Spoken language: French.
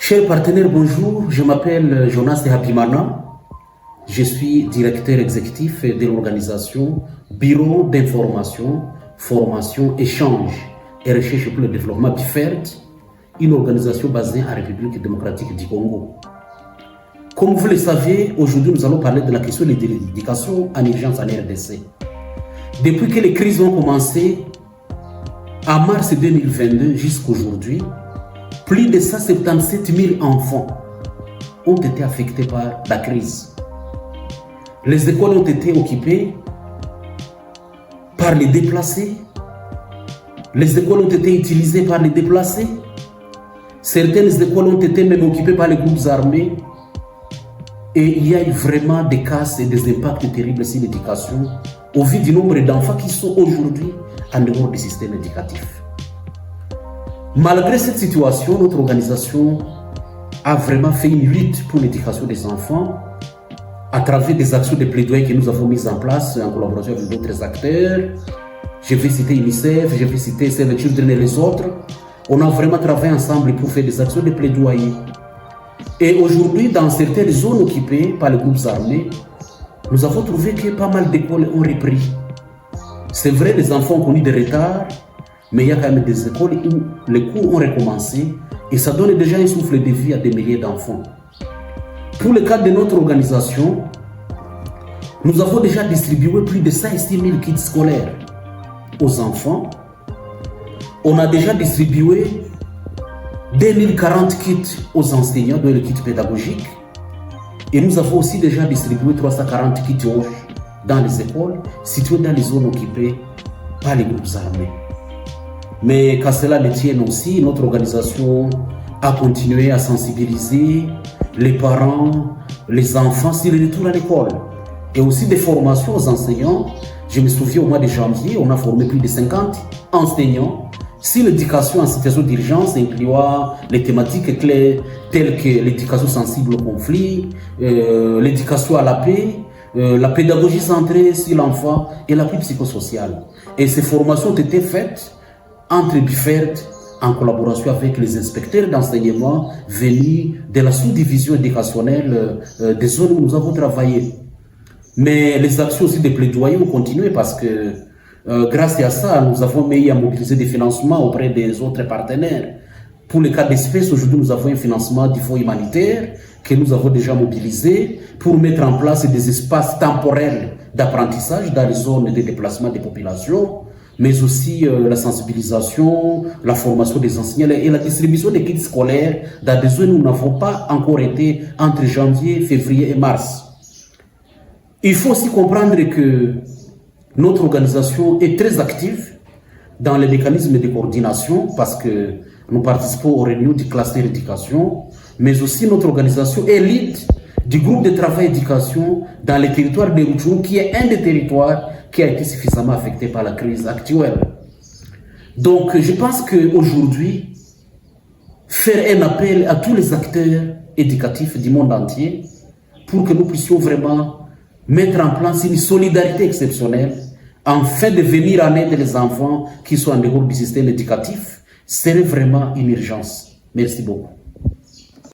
Chers partenaires, bonjour. Je m'appelle Jonas Habimana. Je suis directeur exécutif de l'organisation Bureau d'information, formation, échange et recherche pour le développement BIFERD, une organisation basée en République démocratique du Congo. Comme vous le savez, aujourd'hui nous allons parler de la question de l'éducation en urgence en RDC. Depuis que les crises ont commencé, en mars 2022 jusqu'à aujourd'hui, plus de 177 000 enfants ont été affectés par la crise. Les écoles ont été occupées par les déplacés. Les écoles ont été utilisées par les déplacés. Certaines écoles ont été même occupées par les groupes armés. Et il y a eu vraiment des casses et des impacts terribles sur l'éducation au vu du nombre d'enfants qui sont aujourd'hui en dehors du système éducatif. Malgré cette situation, notre organisation a vraiment fait une lutte pour l'éducation des enfants à travers des actions de plaidoyer que nous avons mises en place en collaboration avec d'autres acteurs. Je vais citer UNICEF, je vais citer Save the Children et les autres. On a vraiment travaillé ensemble pour faire des actions de plaidoyer. Et aujourd'hui, dans certaines zones occupées par les groupes armés, nous avons trouvé que pas mal d'écoles ont repris. C'est vrai, les enfants ont connu des retards, mais il y a quand même des écoles où les cours ont recommencé et ça donne déjà un souffle de vie à des milliers d'enfants. Pour le cadre de notre organisation, nous avons déjà distribué plus de 106 000 kits scolaires aux enfants. On a déjà distribué 2040 kits aux enseignants, dont les kits pédagogiques. Et nous avons aussi déjà distribué 340 kits dans les écoles situées dans les zones occupées par les groupes armés. Mais qu'à cela ne tienne aussi, notre organisation a continué à sensibiliser les parents, les enfants sur le retour à l'école. Et aussi des formations aux enseignants. Je me souviens au mois de janvier, on a formé plus de 50 enseignants sur l'éducation en situation d'urgence, incluant les thématiques clés telles que l'éducation sensible au conflit, l'éducation à la paix, la pédagogie centrée sur l'enfant et l'appui psychosocial. Et ces formations ont été faites entre BIFERD en collaboration avec les inspecteurs d'enseignement venus de la sous-division éducationnelle des zones où nous avons travaillé. Mais les actions aussi de plaidoyer ont continué parce que grâce à ça, nous avons mis à mobiliser des financements auprès des autres partenaires. Pour le cas d'espèces, aujourd'hui, nous avons un financement du fonds humanitaire que nous avons déjà mobilisé pour mettre en place des espaces temporels d'apprentissage dans les zones de déplacement des populations, mais aussi la sensibilisation, la formation des enseignants et la distribution des kits scolaires dans des zones où nous n'avons pas encore été entre janvier, février et mars. Il faut aussi comprendre que notre organisation est très active dans les mécanismes de coordination parce que nous participons aux réunions du cluster éducation, mais aussi notre organisation est lead du groupe de travail éducation dans les territoires de Rutshuru, qui est un des territoires qui a été suffisamment affecté par la crise actuelle. Donc je pense qu'aujourd'hui, faire un appel à tous les acteurs éducatifs du monde entier pour que nous puissions vraiment mettre en place une solidarité exceptionnelle afin de venir en aide des enfants qui sont en dehors du système éducatif serait vraiment une urgence. Merci beaucoup.